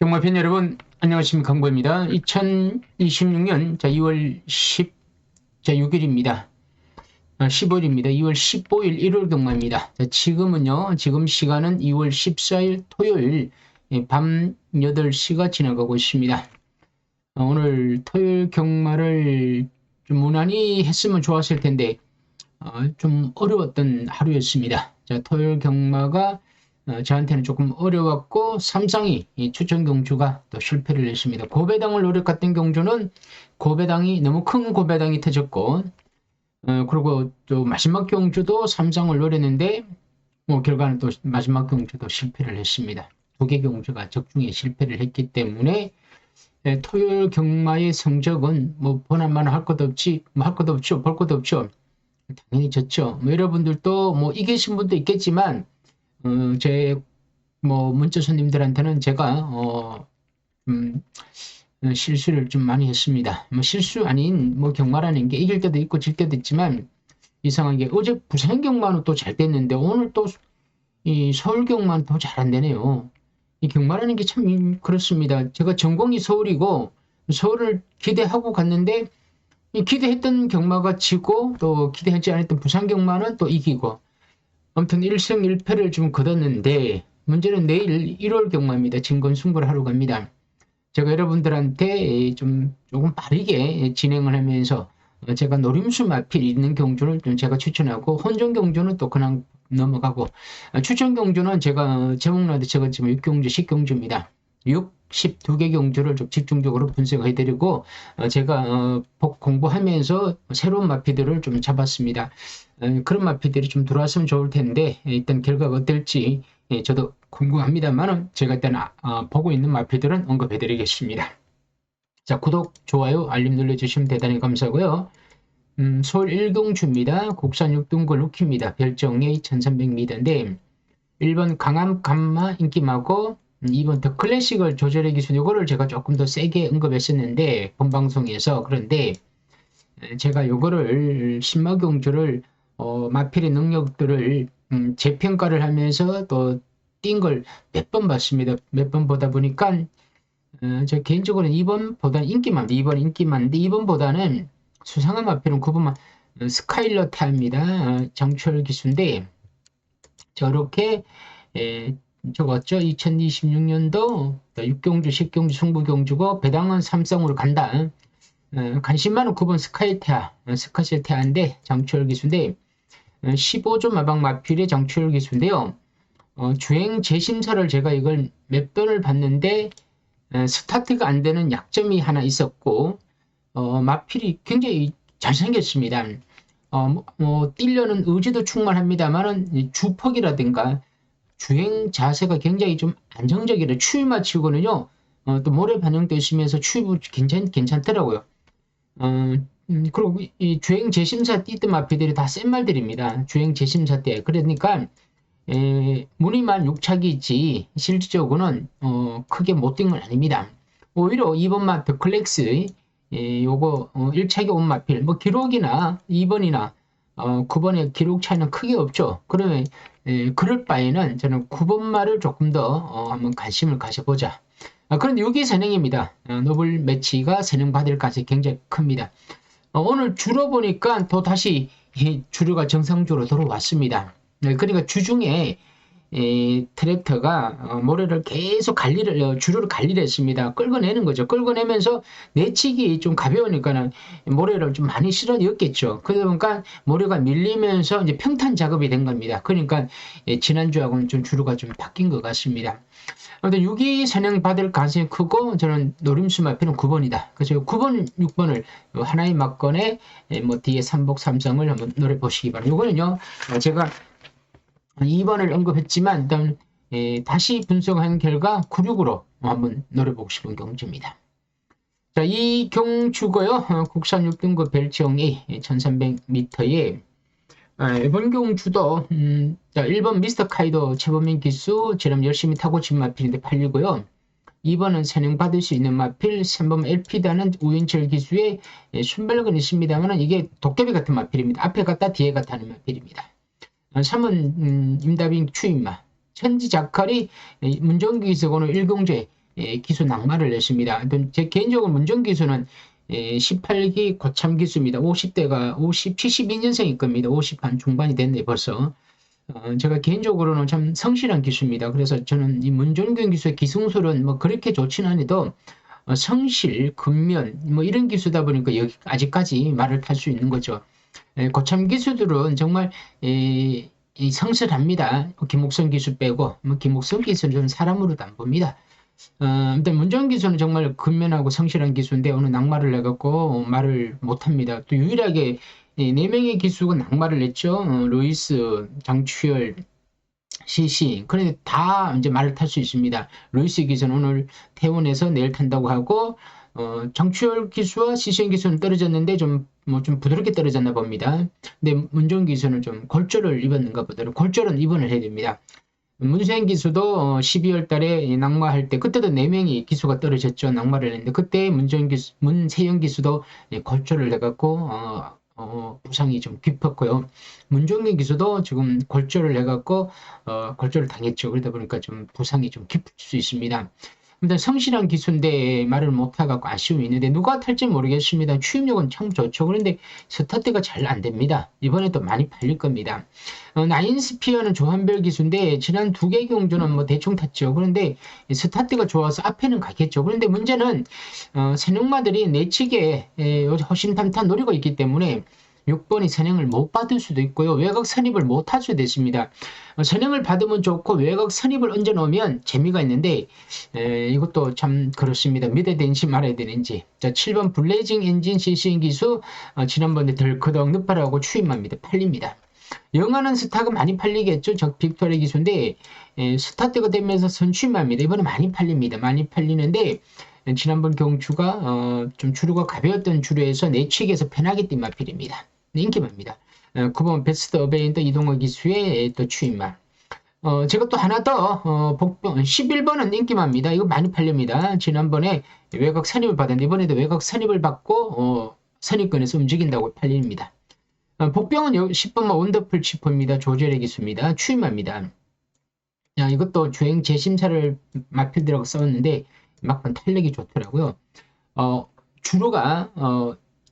경마팬 여러분, 안녕하십니까. 강보입니다. 2026년 2월 6일입니다. 15일입니다. 2월 15일 일요일 경마입니다. 지금 시간은 2월 14일 토요일 밤 8시가 지나가고 있습니다. 오늘 토요일 경마를 좀 무난히 했으면 좋았을 텐데 좀 어려웠던 하루였습니다. 토요일 경마가 저한테는 조금 어려웠고 삼상이 추천 경주가 또 실패를 했습니다. 고배당을 노력했던 경주는 너무 큰 고배당이 터졌고 그리고 또 마지막 경주도 삼상을 노렸는데 결과는 또 마지막 경주도 실패를 했습니다. 두 개 경주가 적중에 실패를 했기 때문에 토요일 경마의 성적은 보나마나 할 것도 없지 할 것도 없죠. 볼 것도 없죠. 당연히 졌죠. 여러분들도 이기신 분도 있겠지만 제 문자 손님들한테는 제가 실수를 좀 많이 했습니다. 실수 아닌 경마라는 게 이길 때도 있고 질 때도 있지만 이상하게 어제 부산 경마는 또 잘 됐는데 오늘 또 이 서울 경마는 또 잘 안 되네요. 이 경마라는 게 참 그렇습니다. 제가 전공이 서울이고 서울을 기대하고 갔는데 기대했던 경마가 지고 또 기대하지 않았던 부산 경마는 또 이기고 아무튼 1승 1패를 좀 거뒀는데 문제는 내일 1월 경마입니다. 진검승부를 하러 갑니다. 제가 여러분들한테 조금 빠르게 진행을 하면서 제가 노림수 마필 있는 경주를 좀 제가 추천하고 혼전 경주는 또 그냥 넘어가고 추천 경주는 제가 제목라도 적었지만 6경주 10경주입니다. 6, 10 두 개 경주를 좀 집중적으로 분석해드리고 제가 공부하면서 새로운 마피들을 좀 잡았습니다. 그런 마피들이 좀 들어왔으면 좋을 텐데 일단 결과가 어떨지 저도 궁금합니다만 제가 일단 보고 있는 마피들은 언급해드리겠습니다. 자, 구독, 좋아요, 알림 눌러주시면 대단히 감사하고요. 서울 1경주입니다. 국산 6등급 루키입니다. 별정이 1300m인데 1번 강함 감마 인기마고 2번 더 클래식을 조절의 기술 요거를 제가 조금 더 세게 언급했었는데 본방송에서 그런데 제가 요거를 신마경주를 마필의 능력들을 재평가를 하면서 또 뛴 걸 몇 번 봤습니다. 몇 번 보다 보니까 저 개인적으로는 2번보다는 인기만인데 2번 인기만인데 2번보다는 수상한 마필은 9번만 스카일러 타입니다. 장철 기수인데 저렇게 적었죠. 2026년도 6경주 10경주 승부경주고 배당은 삼성으로 간다. 관심만은 9번 스카실 태아인데 장철 기수인데 15조 마방 마필의 장철 기수인데요. 주행 재심사를 제가 이걸 몇 번을 봤는데 스타트가 안 되는 약점이 하나 있었고 마필이 굉장히 잘생겼습니다. 뛰려는 의지도 충만합니다만은 주퍽이라든가 주행 자세가 굉장히 좀 안정적이라 추위 맞추고는요. 또 모래 반영도 있으면서 추위 괜찮더라고요. 그리고 이 주행 재심사 뛰던 마피들이 다 센 말들입니다. 주행 재심사 때. 그러니까 무늬만 6차기지 실질적으로는 크게 못 뛴 건 아닙니다. 오히려 2번 마필 클렉스 요거 1차기 온 마필 기록이나 2번이나 9번의 기록 차이는 크게 없죠. 그러면 그럴 바에는 저는 9번 말을 조금 더 한번 관심을 가져보자. 그런데 6위 선행입니다. 노블 매치가 선행받을 가능성이 굉장히 큽니다. 오늘 주로 보니까 또 다시 주류가 정상적으로 돌아왔습니다. 그러니까 주중에 트랙터가 모래를 계속 주류를 관리를 했습니다. 끌어내는 거죠. 끌어내면서 내치기 좀 가벼우니까는 모래를 좀 많이 실어넣었겠죠. 그러다 보니까 모래가 밀리면서 이제 평탄 작업이 된 겁니다. 그러니까 지난주하고는 좀 주류가 좀 바뀐 것 같습니다. 아무튼 6위 선행 받을 가능성이 크고 저는 노림수 마필은 9번이다. 그래서 9번, 6번을 하나의 막건에 뒤에 3복 3성을 한번 노려보시기 바랍니다. 이거는요 제가 2번을 언급했지만 일단 다시 분석한 결과 96으로 한번 노려보고 싶은 경주입니다. 자, 이 경주고요. 국산 6등급 별정이 1300m에 이번 경주도 1번 미스터 카이도 최범민 기수 지금 열심히 타고 진 마필인데 팔리고요. 2번은 선행받을 수 있는 마필, 3번 LP다는 우인철 기수의 순발력은 있습니다만 이게 도깨비 같은 마필입니다. 앞에 갔다 뒤에 갔다 하는 마필입니다. 3은 임다빈 추임마 천지자칼이 문정기 기수고는 1경주에 기수 낙마를 냈습니다. 제 개인적으로 문정 기수는 18기 고참 기수입니다. 50대가 72년생일 겁니다. 50한 중반이 됐네 벌써. 제가 개인적으로는 참 성실한 기수입니다. 그래서 저는 이 문정균 기수의 기승술은 뭐 그렇게 좋지는 않아도 성실, 근면 뭐 이런 기수다 보니까 여기 아직까지 말을 탈 수 있는 거죠. 고참 기수들은 정말 이 성실합니다. 김옥선 기수 빼고 뭐 김옥선 기수는 좀 사람으로도 안 봅니다. 근데 문정 기수는 정말 근면하고 성실한 기수인데 오늘 낙마를 내갖고 말을 못합니다. 또 유일하게 네 명의 기수가 낙마를 냈죠. 루이스, 장추열, CC. 그런데 다 이제 말을 탈 수 있습니다. 루이스 기수는 오늘 퇴원해서 내일 탄다고 하고 장추열 기수와 CC 기수는 떨어졌는데 좀 부드럽게 떨어졌나 봅니다. 근데 문정 기수는 좀 골절을 입었는가 보더라고요. 골절은 입원을 해야 됩니다. 문세영 기수도 12월 달에 낙마할 때 그때도 4명이 기수가 떨어졌죠. 낙마를 했는데 그때 문세영 기수도 골절을 해갖고 부상이 좀 깊었고요. 문종균 기수도 지금 골절을 해갖고 골절을 당했죠. 그러다 보니까 좀 부상이 좀 깊을 수 있습니다. 일단 성실한 기수인데 말을 못해갖고 아쉬움이 있는데 누가 탈지 모르겠습니다. 취임력은 참 좋죠. 그런데 스타트가 잘 안 됩니다. 이번에도 많이 팔릴 겁니다. 나인스피어는 조한별 기수인데 지난 2개 경주는 뭐 대충 탔죠. 그런데 스타트가 좋아서 앞에는 가겠죠. 그런데 문제는 선행마들이 내치게 허심탄회한 노리고 있기 때문에 6번이 선행을 못 받을 수도 있고요. 외곽 선입을 못 할 수도 있습니다. 선행을 받으면 좋고 외곽 선입을 얹어 놓으면 재미가 있는데 이것도 참 그렇습니다. 믿어야 되는지 말아야 되는지. 자, 7번 블레이징 엔진 CC인 기수 지난번에 덜커덕 늪바라고 추임합니다. 팔립니다. 영하는 스타가 많이 팔리겠죠. 저 빅토리 기수인데 스타트가 되면서 선취입니다. 이번에 많이 팔립니다. 많이 팔리는데 지난번 경주가 좀 주류가 가벼웠던 주류에서 내치기에서 편하게 뛴 마필입니다. 인기만입니다. 9번 베스트 어베인더 이동호 기수의 또 추임만. 제가 또 하나 더 복병 11번은 인기만입니다. 이거 많이 팔립니다. 지난번에 외곽 선입을 받았는데 이번에도 외곽 선입을 받고 선입권에서 움직인다고 팔립니다. 복병은 10번만 원더풀 치포입니다. 조절의 기수입니다. 추임합니다. 이것도 주행 재심사를 마필들하고 싸웠는데 막판 탄력이 좋더라고요. 주로가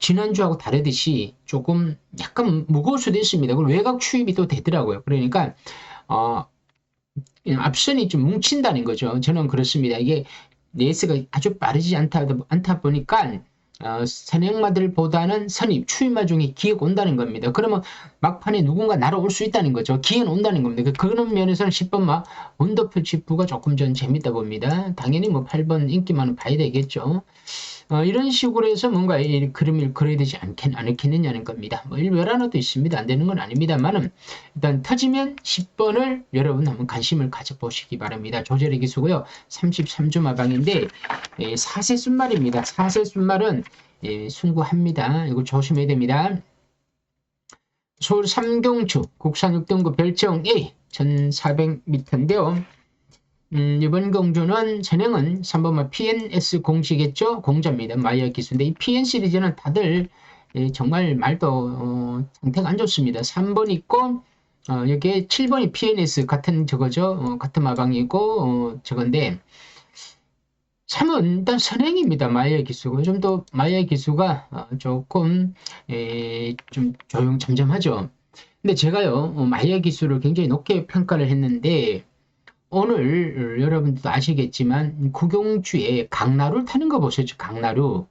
지난주하고 다르듯이 조금 약간 무거울 수도 있습니다. 그리고 외곽 추입이 또 되더라고요. 그러니까 앞선이 좀 뭉친다는 거죠. 저는 그렇습니다. 이게 레이스가 아주 빠르지 않다 보니까 선행마들보다는 선입, 추임마 중에 기회가 온다는 겁니다. 그러면 막판에 누군가 날아올 수 있다는 거죠. 기회는 온다는 겁니다. 그런 면에서는 10번마 원더풀 치프가 조금 전 재밌다 봅니다. 당연히 뭐 8번 인기만은 봐야 되겠죠. 이런 식으로 해서 뭔가 이 그림을 그려야 되지 않겠느냐는 겁니다. 뭐 일외라나도 있습니다. 안 되는 건 아닙니다만은 일단 터지면 10번을 여러분 한번 관심을 가져보시기 바랍니다. 조절의 기수고요. 33주 마방인데 4세 순말입니다. 4세 순말은 순구합니다. 이거 조심해야 됩니다. 서울 삼경주 국산 6등급 별정 A 1400m인데요. 이번 경주는 선행은 3번마 PNS 공시겠죠? 공자입니다. 마이어 기수인데 이 PN 시리즈는 다들 정말 말도 상태가 안 좋습니다. 3번 있고 여기에 7번이 PNS 같은 저거죠. 같은 마방이고 저건데 3은 일단 선행입니다. 마이어 기수가 좀 더 마이어 기수가 조금 좀 조용잠잠하죠. 근데 제가요 마이어 기수를 굉장히 높게 평가를 했는데 오늘 여러분들도 아시겠지만 구경주에 강나루를 타는 거 보셨죠? 강나루.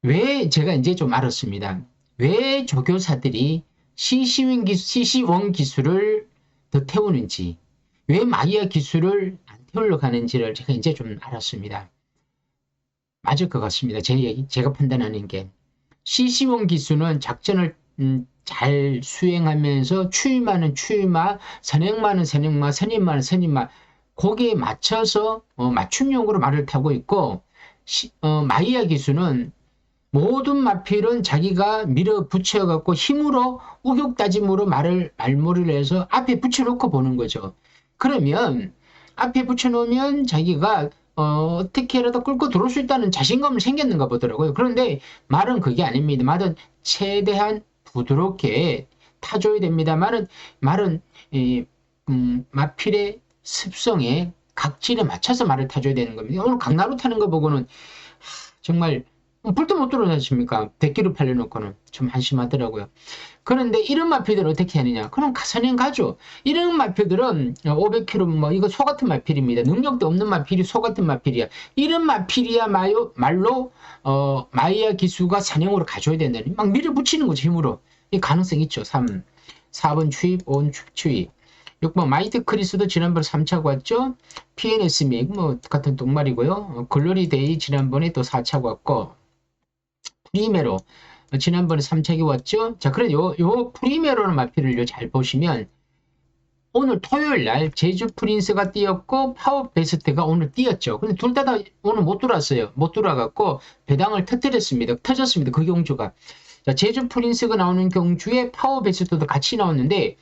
왜 제가 이제 좀 알았습니다. 왜 조교사들이 CC1 기수를 더 태우는지, 왜 마이야 기수를 안 태우려 가는지를 제가 이제 좀 알았습니다. 맞을 것 같습니다. 제가 판단하는 게. CC1 기수는 작전을 잘 수행하면서 추임하는 추임마, 선행마는 선행마, 선임마는 선임마 거기에 맞춰서 맞춤형으로 말을 타고 있고 마이야 기수는 모든 마필은 자기가 밀어붙여 갖고 힘으로 우격다짐으로 말머리를 해서 앞에 붙여놓고 보는 거죠. 그러면 앞에 붙여놓으면 자기가 어떻게라도 끌고 들어올 수 있다는 자신감을 생겼는가 보더라고요. 그런데 말은 그게 아닙니다. 말은 최대한 부드럽게 타줘야 됩니다. 말은 마필의 습성에 각질에 맞춰서 말을 타줘야 되는 겁니다. 오늘 강나루 타는 거 보고는 정말 불도 못 들어오지 않습니까? 100kg 팔려놓고는 좀 한심하더라고요. 그런데 이런 마필들은 어떻게 하느냐? 그럼 선행 가죠. 이런 마필들은 500kg 뭐 이거 소 같은 마필입니다. 능력도 없는 마필이 소 같은 마필이야. 이런 마필이야 말로 마이야 기수가 선행으로 가져야 된다니 막 밀어붙이는 거죠. 힘으로. 이 가능성 있죠. 3. 4번 추입, 5번 추입. 6번 마이트 크리스도 지난번에 3차고 왔죠. PNS 뭐 같은 똥말이고요. 글로리 데이 지난번에 또 4차고 왔고 프리메로 지난번에 3차기 왔죠. 자, 그래 요 프리메로는 마필을 잘 보시면 오늘 토요일 날 제주 프린스가 뛰었고 파워 베스트가 오늘 뛰었죠. 근데 둘 다 오늘 못 돌았어요. 못 돌아갔고 배당을 터졌습니다. 그 경주가. 자, 제주 프린스가 나오는 경주에 파워 베스트도 같이 나왔는데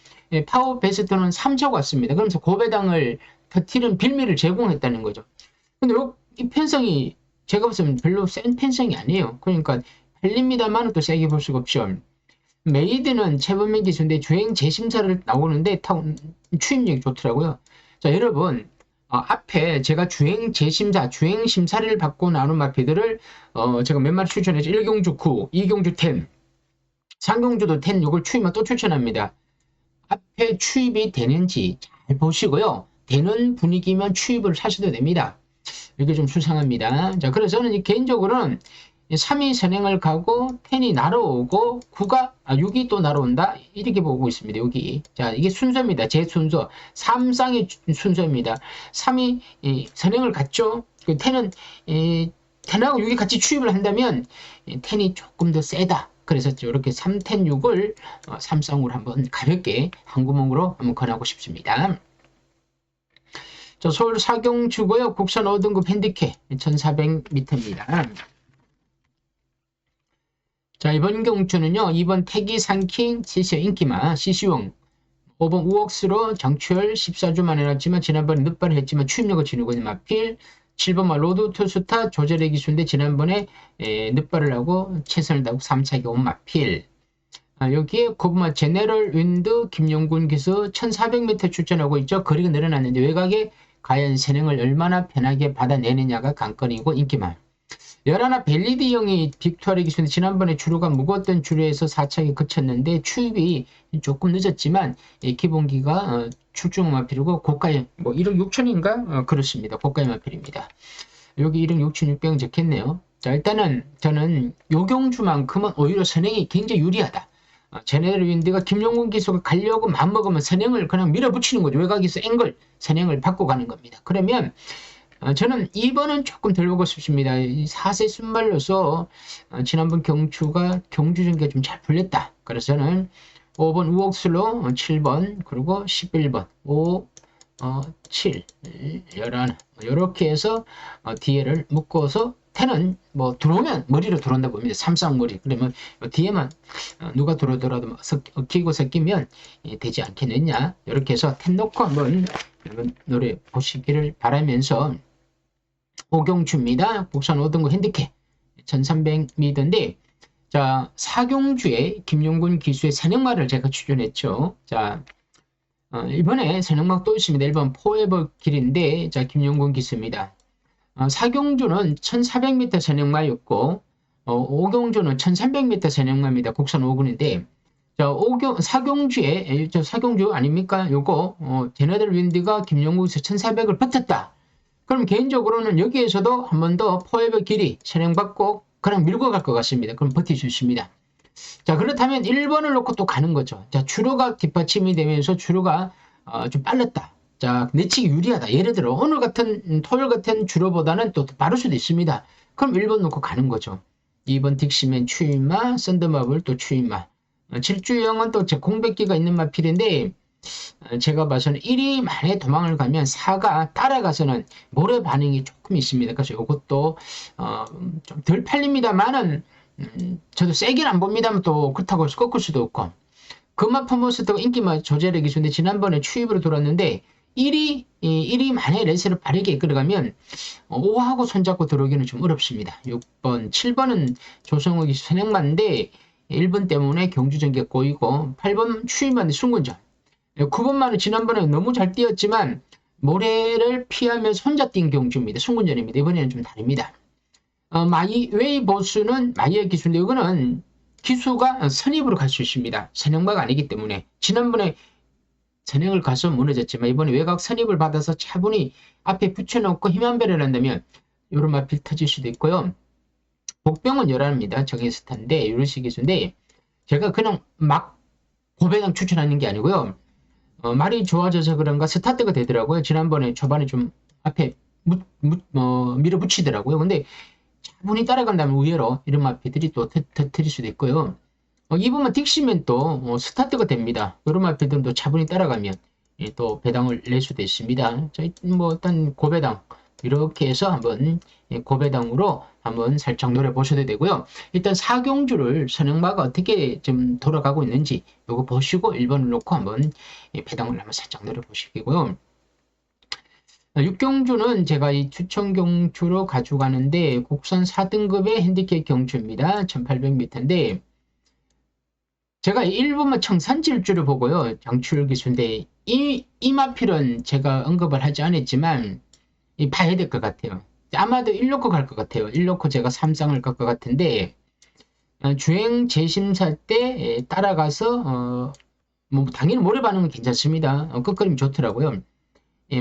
파워 베스트는 3차가 왔습니다. 그러면서 고배당을 터뜨린 빌미를 제공했다는 거죠. 근데 이 편성이 제가 봤을 때 별로 센 편성이 아니에요. 그러니까 팔립니다만 또 세게 볼 수가 없죠. 메이드는 최범민 기수인데 주행 재심사를 나오는데 추임력이 좋더라고요. 자, 여러분 앞에 제가 주행 심사를 받고 나오는 마피들을 제가 몇 마리 추천했죠. 1경주 9, 2경주 10, 3경주도 10 이걸 추임만 또 추천합니다. 앞에 추입이 되는지 잘 보시고요. 되는 분위기면 추입을 하셔도 됩니다. 이게 좀 수상합니다. 자, 그래서 저는 개인적으로는 3이 선행을 가고 10이 날아오고 6이 또 날아온다 이렇게 보고 있습니다. 여기 자 이게 순서입니다. 제 순서 3쌍의 순서입니다. 3이 선행을 갔죠. 그 10은 10하고 6이 같이 추입을 한다면 10이 조금 더 세다. 그래서 이렇게 3, 10, 6을 3쌍으로 한번 가볍게 한 구멍으로 한번 권하고 싶습니다. 자, 서울 사경주고요. 국산 5등급 핸디캡 1400m입니다. 자, 이번 경주는요. 2번 태기 산킹 CC 인기마 CC용 5번 우억스로 장추열 14주 만에 났지만 지난번에 늦발을 했지만 추임력을 지니고 있는 마필 7번 로드 투스타 조절의 기수인데 지난번에 늦발을 하고 최선을 다하고 3차기 온 마필 여기에 9번 제네럴 윈드 김용군 기수 1400m 출전하고 있죠. 거리가 늘어났는데 외곽에 과연 선행을 얼마나 편하게 받아내느냐가 관건이고 인기만 11 벨리디형이 빅투아리 기수인데 지난번에 주류가 무거웠던 주류에서 4차기 그쳤는데 추입이 조금 늦었지만 기본기가 출중 마필이고 고가의 뭐 1억 6천인가 그렇습니다. 고가의 마필입니다. 여기 1억 6,600원 적혔네요. 자, 일단은 저는 요 경주만큼은 오히려 선행이 굉장히 유리하다. 제네럴 윈드가 김용군 기수가 가려고 마음먹으면 선행을 그냥 밀어붙이는 거죠. 외곽에서 앵글 선행을 받고 가는 겁니다. 그러면 저는 2번은 조금 덜 보고 싶습니다. 4세 순발로서 지난번 경주 전개가 좀 잘 풀렸다. 그래서 저는 5번 우옥슬로 7번 그리고 11번 5, 7, 11 이렇게 해서 뒤에를 묶어서 10은 뭐 들어오면 머리로 들어온다 봅니다. 삼쌍머리. 그러면 뒤에만 누가 들어오더라도 섞이고 섞이면 되지 않겠느냐. 이렇게 해서 10 놓고 한번 노래 보시기를 바라면서 오경주입니다. 국산 5등급 핸디캡 1300m인데 자 4경주에 김용군 기수의 선행마를 제가 추천했죠. 자 이번에 선행마 또 있습니다. 1번 포에버 길인데 자 김용군 기수입니다. 4경주는 1400m 선행마였고 5경주는 1300m 선행마입니다. 국산 5군인데 자 4경주에 저 4경주 아닙니까? 요거 제네럴 윈드가 김용군에서 1400을 버텼다. 그럼 개인적으로는 여기에서도 한 번 더 포에버 길이 선행받고 그냥 밀고 갈 것 같습니다. 그럼 버티주십니다. 자 그렇다면 1번을 놓고 또 가는 거죠. 자 주로가 뒷받침이 되면서 주로가 좀 빨랐다. 자 내치기 유리하다. 예를 들어 오늘 같은 토요일 같은 주로보다는 또 빠를 수도 있습니다. 그럼 1번 놓고 가는 거죠. 2번 딕시맨 추임마, 썬더마블 또 추임마. 7주형은 또 공백기가 있는 마필인데 제가 봐서는 1위 만에 도망을 가면 4가 따라가서는 모래 반응이 조금 있습니다. 그래서 이것도 좀 덜 팔립니다만은 저도 세게는 안 봅니다만 또 그렇다고 해서 꺾을 수도 없고 금화퍼머스터가 인기만 조절의 기수인데 지난번에 추입으로 돌았는데 1위 만에 레이스를 빠르게 이끌어가면 5하고 손잡고 들어오기는 좀 어렵습니다. 6번, 7번은 조성욱이 선행만인데 1번 때문에 경주 전개가 꼬이고 8번 추임만 순군전 9번만은 지난번에 너무 잘 뛰었지만 모래를 피하며 혼자 뛴 경주입니다. 순군전입니다. 이번에는 좀 다릅니다. 마이웨이 보수는 마이웨이 기수인데 이거는 기수가 선입으로 갈 수 있습니다. 선행마가 아니기 때문에 지난번에 선행을 가서 무너졌지만 이번에 외곽 선입을 받아서 차분히 앞에 붙여놓고 힘 한 배를 한다면 이런 마필 터질 수도 있고요. 복병은 열합니다. 정해스타인데 이런 기수인데 제가 그냥 막 고배당 추천하는 게 아니고요. 말이 좋아져서 그런가 스타트가 되더라고요. 지난번에 초반에 좀 앞에 밀어붙이더라고요. 근데 차분히 따라간다면 의외로 이런 마피들이 또 터뜨릴 수도 있고요. 이번만 딕시면 또 스타트가 됩니다. 이런 마피들도 차분히 따라가면 또 배당을 낼 수도 있습니다. 저희 뭐 일단 고배당 이렇게 해서 한번 고배당으로 한번 살짝 노려보셔도 되고요. 일단 사경주를 선행마가 어떻게 좀 돌아가고 있는지 이거 보시고 1번을 놓고 한번 배당을 한번 살짝 노려보시고요. 육경주는 제가 이 추천 경주로 가져가는데 국선 4등급의 핸디캡 경주입니다. 1800m인데 제가 1번만 청산질주를 보고요. 장출 기수인데 이 마필은 제가 언급을 하지 않았지만 봐야 될 것 같아요. 아마도 1놓고 갈 것 같아요. 1놓고 제가 3쌍을 갈 것 같은데 주행 재심사 때 따라가서 뭐 당연히 모래 반응은 괜찮습니다. 끝걸음이 좋더라고요.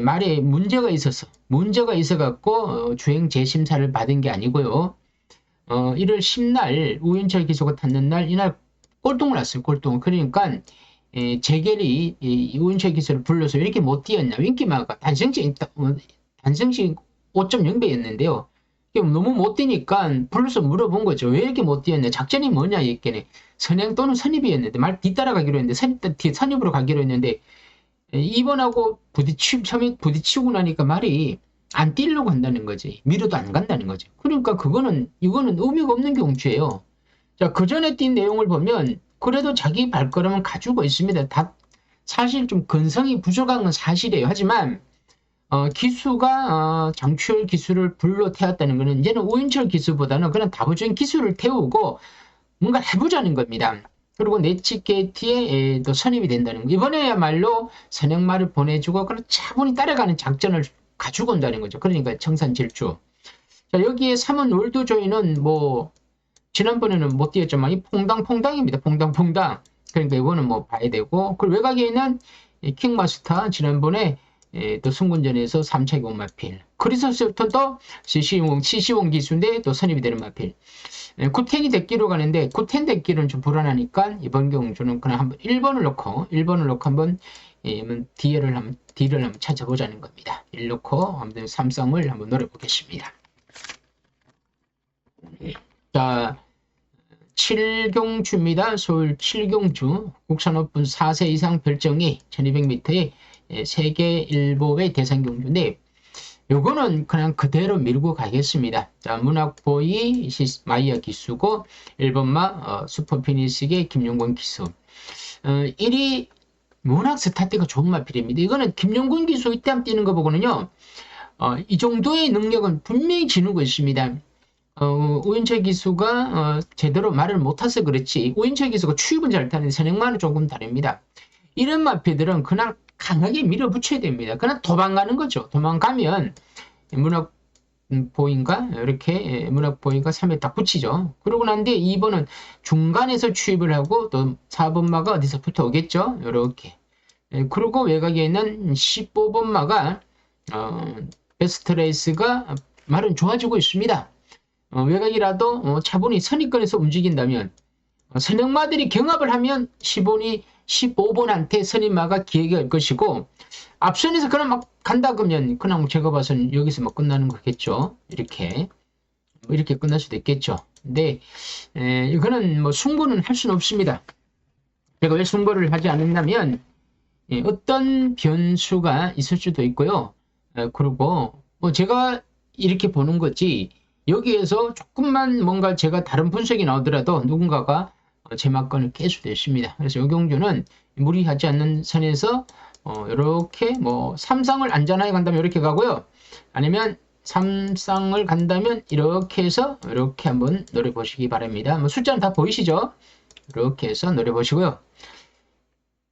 말에 문제가 있어갖고 주행 재심사를 받은 게 아니고요. 1월 10날 우윤철 기수가 탔는 날 이날 꼴통을 났어요. 꼴통. 그러니까 재결이 우윤철 기수를 불러서 왜 이렇게 못 뛰었냐. 윙키마가 단승식 5.0배였는데요. 너무 못 뛰니까 불러서 물어본 거죠. 왜 이렇게 못 뛰었냐. 작전이 뭐냐 했더니 선행 또는 선입이었는데 말 뒤따라가기로 했는데 선입으로 가기로 했는데 2번하고 부딪히고 나니까 말이 안 뛰려고 한다는 거지. 밀어도 안 간다는 거지. 그러니까 이거는 의미가 없는 경주예요. 자, 그 전에 뛴 내용을 보면 그래도 자기 발걸음을 가지고 있습니다. 사실 좀 근성이 부족한 건 사실이에요. 하지만 기수가 장추열 기수를 불러 태웠다는 것은 이제는 오윤철 기수보다는 그냥 다부적인 기수를 태우고 뭔가 해보자는 겁니다. 그리고 네치게티에 또 선입이 된다는 거. 이번에야말로 선행마를 보내주고 그런 차분히 따라가는 작전을 가지고 온다는 거죠. 그러니까 청산질주. 자, 여기에 3원 올드조이는 뭐 지난번에는 못 뛰었지만 이 퐁당퐁당입니다. 퐁당퐁당. 그러니까 이거는 뭐 봐야 되고 그리고 외곽에 있는 킹마스터 지난번에 또 승군전에서 3차 기공 마필. 크리스토스부터 CC1 기수인데 또 선입이 되는 마필. 쿠텐이 됐기로 가는데 쿠텐 됐기는 좀 불안하니까 이번 경주는 그냥 한번 1번을 넣고 한번 D를 한번 찾아보자는 겁니다. 1 넣고 한번 3쌍을 한번 노려보겠습니다. 자, 7경주입니다. 서울 7경주 국산 오픈 4세 이상 별정이 1200m의 세계 일보의 대상 경주인데 요거는 그냥 그대로 밀고 가겠습니다. 자, 문학보이 마이야 기수고 1번마 슈퍼피니식의 김용곤 기수. 1위 문학 스타트가 좋은 마필입니다. 이거는 김용곤 기수 이때 한번 뛰는 거 보고는요. 이 정도의 능력은 분명히 지니고 있습니다. 오윤철 기수가 제대로 말을 못해서 그렇지 오윤철 기수가 추입은 잘 타는데 선행만은 조금 다릅니다. 이런 마필들은 그냥 강하게 밀어붙여야 됩니다. 그냥 도망가는 거죠. 도망가면 문학보인가 이렇게 문학보인가 3에 딱 붙이죠. 그러고 난 뒤에 2번은 중간에서 추입을 하고 또 4번마가 어디서 붙어오겠죠. 이렇게. 그리고 외곽에 있는 15번마가 베스트 레이스가 말은 좋아지고 있습니다. 외곽이라도 차분히 선입권에서 움직인다면 선행마들이 경합을 하면 15번한테 선임마가 기회가 올 것이고 앞선에서 그냥 막 간다 그러면 그냥 제가 봐서는 여기서 막 끝나는 거겠죠. 이렇게 끝날 수도 있겠죠. 근데 이거는 뭐 승부는 할 수는 없습니다. 제가 왜 승부를 하지 않았냐면 어떤 변수가 있을 수도 있고요. 그리고 뭐 제가 이렇게 보는 거지 여기에서 조금만 뭔가 제가 다른 분석이 나오더라도 누군가가 제 막건을 깰 수도 있습니다. 그래서 이 경주는 무리하지 않는 선에서 이렇게 뭐 3쌍을 안전하게 간다면 이렇게 가고요. 아니면 3쌍을 간다면 이렇게 해서 이렇게 한번 노려보시기 바랍니다. 뭐 숫자는 다 보이시죠? 이렇게 해서 노려보시고요.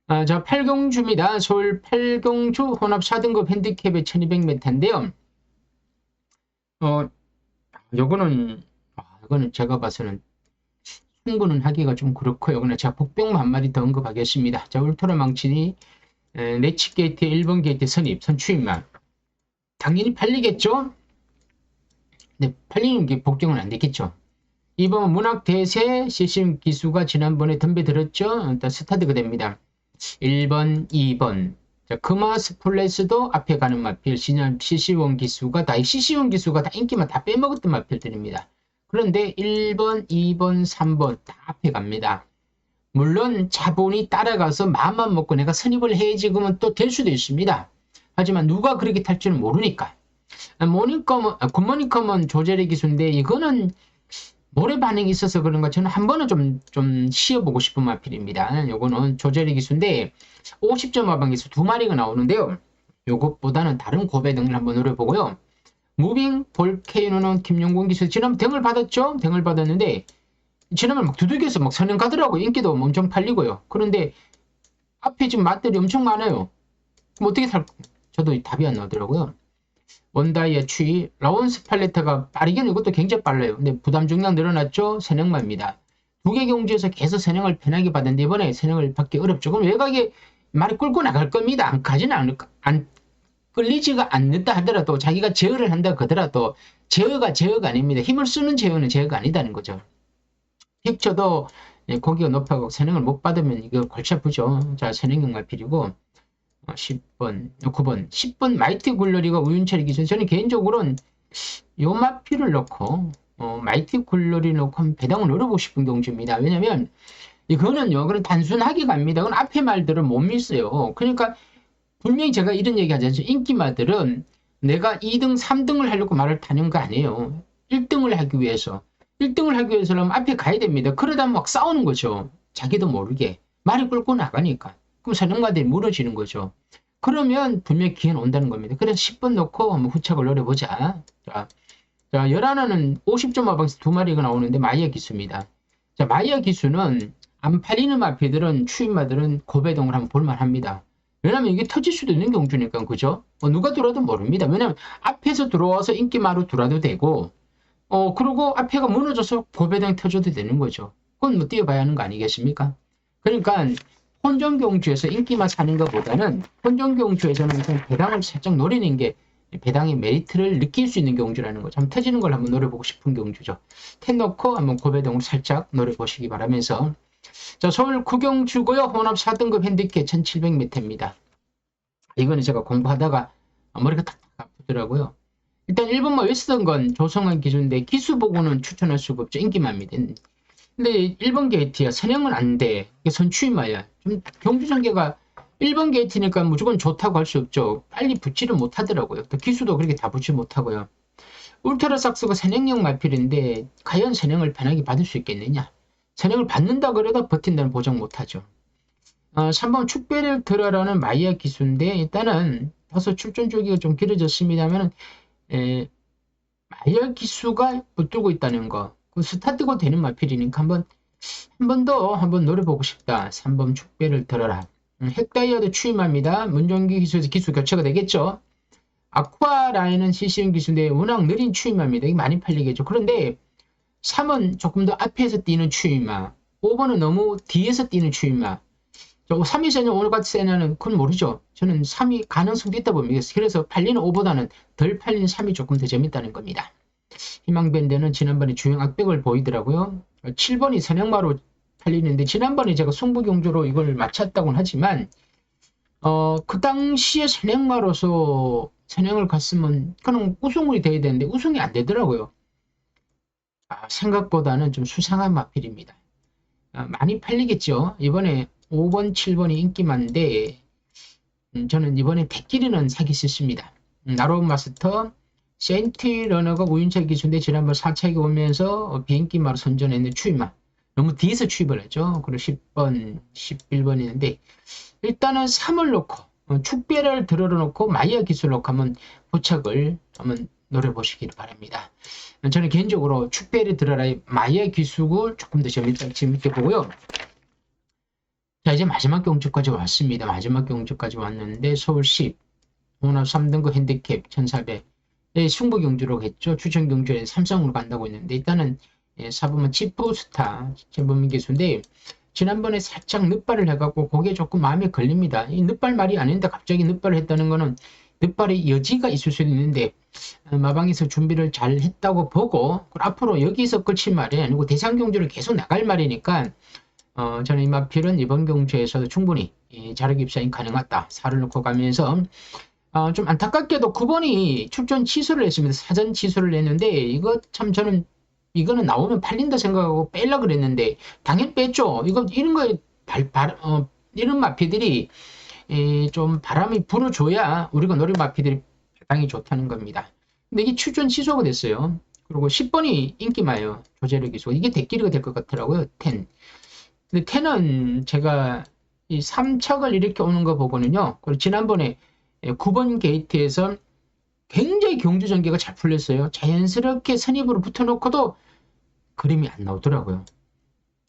자, 팔경주입니다. 서울 팔경주 혼합 4등급 핸디캡의 1200m인데요. 이거는 제가 봐서는 승부는 하기가 좀 그렇고요. 그러나 제가 복병만 한 마디 더 언급하겠습니다. 자, 울트라 망치니 내치 게이트 1번 게이트 선추임만 당연히 팔리겠죠? 네, 팔리는 게 복종은 안 되겠죠. 이번 문학 대세 CCM 기수가 지난번에 덤벼들었죠. 일단 스타트가 됩니다. 1번, 2번. 자, 크마스 플레스도 앞에 가는 마필, CC1 기수가 다 인기만 다 빼먹었던 마필들입니다. 그런데 1번, 2번, 3번 다 앞에 갑니다. 물론 자본이 따라가서 마음만 먹고 내가 선입을 해야지 그러면 또 될 수도 있습니다. 하지만 누가 그렇게 탈 줄은 모르니까. 굿모닝컴은 조제리 기수인데 이거는 노래 반응이 있어서 그런가 저는 한 번은 좀 쉬어보고 싶은 마필입니다. 요거는 조제리 기수인데 50점 하방 기수 두 마리가 나오는데요. 요것보다는 다른 고배 등을 한번 노려보고요. 무빙 볼케이노는 김용곤 기수 지난번 등을 받았죠. 등을 받았는데 지난번 막 두들겨서 막 선행 가더라고요. 인기도 엄청 팔리고요. 그런데 앞에 지금 맛들이 엄청 많아요. 그럼 어떻게 저도 답이 안 나오더라고요. 원다이아 추위, 라온스 팔레타가 빠르게는 이것도 굉장히 빨라요. 근데 부담 중량 늘어났죠? 선행마입니다. 두 개 경주에서 계속 선행을 편하게 받았는데 이번에 선행을 받기 어렵죠. 그럼 외곽에 말이 끌고 나갈 겁니다. 안 끌리지가 않는다 하더라도 자기가 제어를 한다 하더라도 제어가 아닙니다. 힘을 쓰는 제어는 제어가 아니다는 거죠. 픽쳐도 고기가 높아고 선행을 못 받으면 이거 골치 아프죠. 자, 선행용 마필이고 10번, 9번, 10번 마이티 굴러리가 우윤철이 기준. 저는 개인적으로는 요 마필을 넣고 마이티 굴러리 넣고 한번 배당을 노려보고 싶은 경주입니다. 왜냐면 이거는요, 그런 단순하게 갑니다. 그건 앞에 말들은 못 믿어요. 그러니까 분명히 제가 이런 얘기 하지 않죠. 인기마들은 내가 2등, 3등을 하려고 말을 타는 거 아니에요. 1등을 하기 위해서. 1등을 하기 위해서는 앞에 가야 됩니다. 그러다 막 싸우는 거죠. 자기도 모르게. 말이 끌고 나가니까. 그럼 사령가들이 무너지는 거죠. 그러면 분명히 기회는 온다는 겁니다. 그래서 10번 넣고 한번 후착을 노려보자. 자, 11화는 50점 하방에서 두 마리가 나오는데 마이아 기수입니다. 자, 마이아 기수는 안 팔리는 마피들은 추임마들은 고배동을 한번 볼만합니다. 왜냐면 이게 터질 수도 있는 경주니까, 그죠? 누가 들어도 모릅니다. 왜냐면 앞에서 들어와서 인기마로 들어와도 되고, 그리고 앞에가 무너져서 고배동이 터져도 되는 거죠. 그건 뭐 뛰어봐야 하는 거 아니겠습니까? 그러니까 혼전경주에서 인기만 사는 것보다는 혼전경주에서는 그냥 배당을 살짝 노리는 게 배당의 메리트를 느낄 수 있는 경주라는 거죠. 한번 터지는 걸 한번 노려보고 싶은 경주죠. 텐 넣고 한번 고배동을 살짝 노려보시기 바라면서 자, 서울 구경주고요. 혼합 4등급 핸디캡 1700m입니다. 이거는 제가 공부하다가 머리가 탁탁 아프더라고요. 일단 1번만 웨스턴 건 조성한 기준인데 기수 보고는 추천할 수가 없죠. 인기만입니다. 근데 1번 게이트야. 선행은 안 돼. 이게 선추임마야. 좀 경주 전개가 1번 게이트니까 무조건 좋다고 할 수 없죠. 빨리 붙지를 못하더라고요. 또 기수도 그렇게 다 붙지 못하고요. 울트라삭스가 선행형 마필인데 과연 선행을 편하게 받을 수 있겠느냐. 선행을 받는다 그래도 버틴다는 보장 못하죠. 3번 축배를 들어라는 마이아 기수인데 일단은 다소 출전 주기가 좀 길어졌습니다만 마이아 기수가 붙들고 있다는 거. 그 스타트가 되는 마필이니까 한 번 더 노려보고 싶다. 3번 축배를 들어라. 핵다이아도 추임합니다. 문정기 기수에서 기수 교체가 되겠죠. 아쿠아라인은 CCM 기수인데 워낙 느린 추임합니다. 이게 많이 팔리겠죠. 그런데 3은 조금 더 앞에서 뛰는 추임마. 5번은 너무 뒤에서 뛰는 추임마. 3위 세냐 오늘 같이 세냐는 그건 모르죠. 저는 3위 가능성도 있다 봅니다. 그래서 팔리는 5보다는 덜 팔리는 3이 조금 더 재밌다는 겁니다. 희망밴드는 지난번에 주행 악백을 보이더라고요. 7번이 선행마로 팔리는데 지난번에 제가 승부경주로 이걸 맞췄다고는 하지만 그 당시에 선행마로서 선행을 갔으면 그냥 우승이 돼야 되는데 우승이 안 되더라고요. 생각보다는 좀 수상한 마필입니다. 많이 팔리겠죠. 이번에 5번, 7번이 인기 많은데 저는 이번에 대끼리는 사기 싫습니다. 나로운 마스터 센티러너가 우윤철 기수인데 지난번 4차기 오면서 비인기마로 선전했는데 추임마. 너무 뒤에서 추입을 했죠. 그리고 10번, 11번 있는데 일단은 3을 놓고 축배를 들어놓고 마이아 기수를 놓고 한번 부착을 한번 노려보시길 바랍니다. 저는 개인적으로 축배를 들어라 마이아 기수를 조금 더 재밌게 보고요. 자, 자, 이제 마지막 경주까지 왔습니다. 마지막 경주까지 왔는데 서울 10, 호남 3등급 핸디캡 1400. 네, 승부 경주로 했죠. 추천 경주에 삼성으로 간다고 했는데 일단은 4번은 치프스타 재범민 기수인데 지난번에 살짝 늑발을 해갖고 그게 조금 마음에 걸립니다. 이 늑발 말이 아닌데 갑자기 늑발을 했다는 거는 늑발의 여지가 있을 수도 있는데 마방에서 준비를 잘 했다고 보고 앞으로 여기서 끝인 말이 아니고 대상 경주를 계속 나갈 말이니까 저는 이 마필은 이번 경주에서도 충분히 자력 입상이 가능하다. 살을 놓고 가면서 좀 안타깝게도 9번이 출전 취소를 했습니다. 사전 취소를 했는데 이거 참 저는 이거는 나오면 팔린다 생각하고 빼려고 그랬는데 당연히 뺐죠. 이거 이런 거에 이런 마피들이 좀 바람이 불어줘야 우리가 노래 마피들이 당이 좋다는 겁니다. 근데 이게 출전 취소가 됐어요. 그리고 10번이 인기 많아요. 조제력 기수. 이게 대끼리가 될 것 같더라고요. 10. 근데 10은 제가 이 3척을 이렇게 오는 거 보고는요. 그리고 지난번에 9번 게이트에서 굉장히 경주 전개가 잘 풀렸어요. 자연스럽게 선입으로 붙어놓고도 그림이 안 나오더라고요.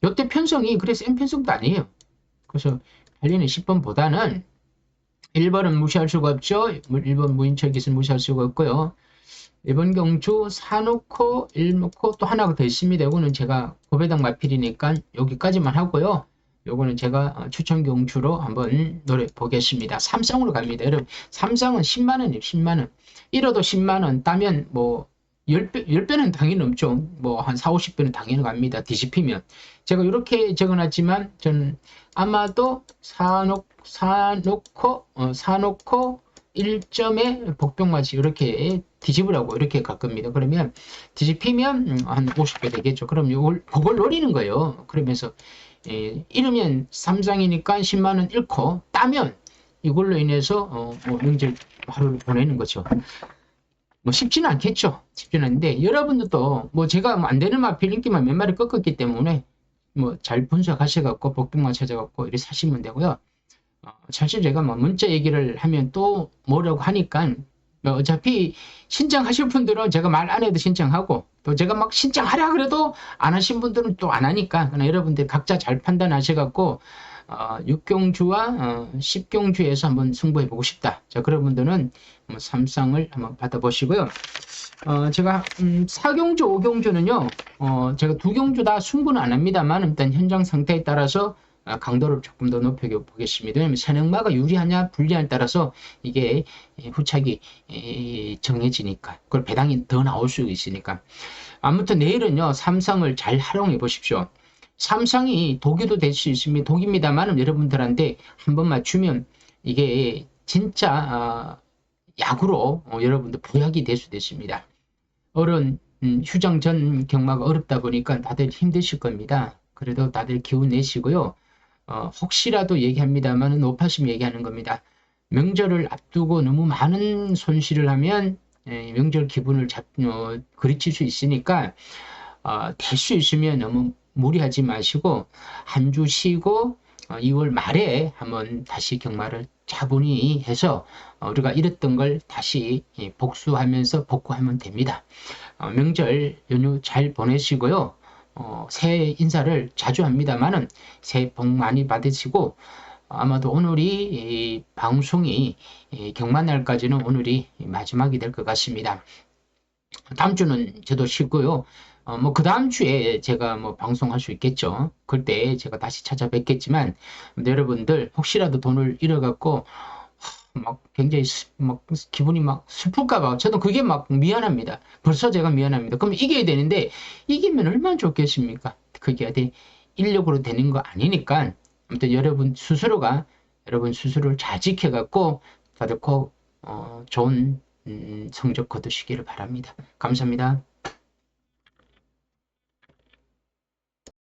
이때 편성이 그래서 M 편성도 아니에요. 그래서 달리는 10번보다는 1번은 무시할 수가 없죠. 1번 무인철 기술 무시할 수가 없고요. 1번 경주 사놓고 1놓고 또 하나가 더 있습니다. 이거는 제가 고배당 마필이니까 여기까지만 하고요. 요거는 제가 추천 경주로 한번 노래 보겠습니다. 삼성으로 갑니다. 여러분, 삼성은 10만원이에요. 10만원. 1호도 10만원 따면 뭐 10배는 당연히 넘죠. 뭐 한 4, 50배는 당연히 갑니다. 뒤집히면. 제가 이렇게 적어놨지만 저는 아마도 사놓고 1점에 복병맞이 이렇게 뒤집으라고 이렇게 갈 겁니다. 그러면 뒤집히면 한 50배 되겠죠. 그럼 그걸 노리는 거예요. 그러면서 이러면 3장이니까 10만원 잃고 따면 이걸로 인해서 뭐 명절 하루를 보내는 거죠. 뭐 쉽지는 않겠죠. 쉽지는 않은데 여러분들도 뭐 제가 안 되는 마필 인기만 몇 마리 꺾었기 때문에 뭐 잘 분석하셔갖고 복병만 찾아갖고 이렇게 사시면 되고요. 사실 제가 뭐 문자 얘기를 하면 또 뭐라고 하니까 어차피 신청하실 분들은 제가 말 안 해도 신청하고 또 제가 막 신청하라 그래도 안 하신 분들은 또 안 하니까 그냥 여러분들 각자 잘 판단하셔갖고 6경주와 10경주에서 한번 승부해 보고 싶다. 자, 그런 분들은 뭐 삼상을 한번 받아보시고요. 제가 4경주, 5경주는요. 제가 2경주 다 승부는 안 합니다만 일단 현장 상태에 따라서 강도를 조금 더 높여보겠습니다. 왜냐하면 선행마가 유리하냐 불리하냐에 따라서 이게 후착이 정해지니까 그걸 배당이 더 나올 수 있으니까 아무튼 내일은요 삼상을 잘 활용해 보십시오. 삼상이 독이도 될 수 있습니다. 독입니다만 여러분들한테 한번 맞추면 이게 진짜 약으로 여러분들 보약이 될 수도 있습니다. 휴장 전 경마가 어렵다 보니까 다들 힘드실 겁니다. 그래도 다들 기운 내시고요. 혹시라도 얘기합니다만 노파심 얘기하는 겁니다. 명절을 앞두고 너무 많은 손실을 하면 명절 기분을 그르칠 수 있으니까 될 수 있으면 너무 무리하지 마시고 한 주 쉬고 2월 말에 한번 다시 경마를 차분히 해서 우리가 잃었던 걸 다시 복수하면서 복구하면 됩니다. 명절 연휴 잘 보내시고요. 새해 인사를 자주 합니다만은 새해 복 많이 받으시고 아마도 오늘이 방송이 경마날까지는 오늘이 마지막이 될 것 같습니다. 다음 주는 저도 쉬고요. 뭐 그 다음 주에 제가 뭐 방송할 수 있겠죠. 그때 제가 다시 찾아뵙겠지만 여러분들 혹시라도 돈을 잃어갖고 막 굉장히 막 기분이 막 슬플까봐 저도 그게 막 미안합니다. 벌써 제가 미안합니다. 그럼 이겨야 되는데 이기면 얼마나 좋겠습니까? 그게 인력으로 되는 거 아니니까 아무튼 여러분 스스로가 여러분 스스로를 잘 지켜갖고 다들 꼭 좋은 성적 거두시기를 바랍니다. 감사합니다.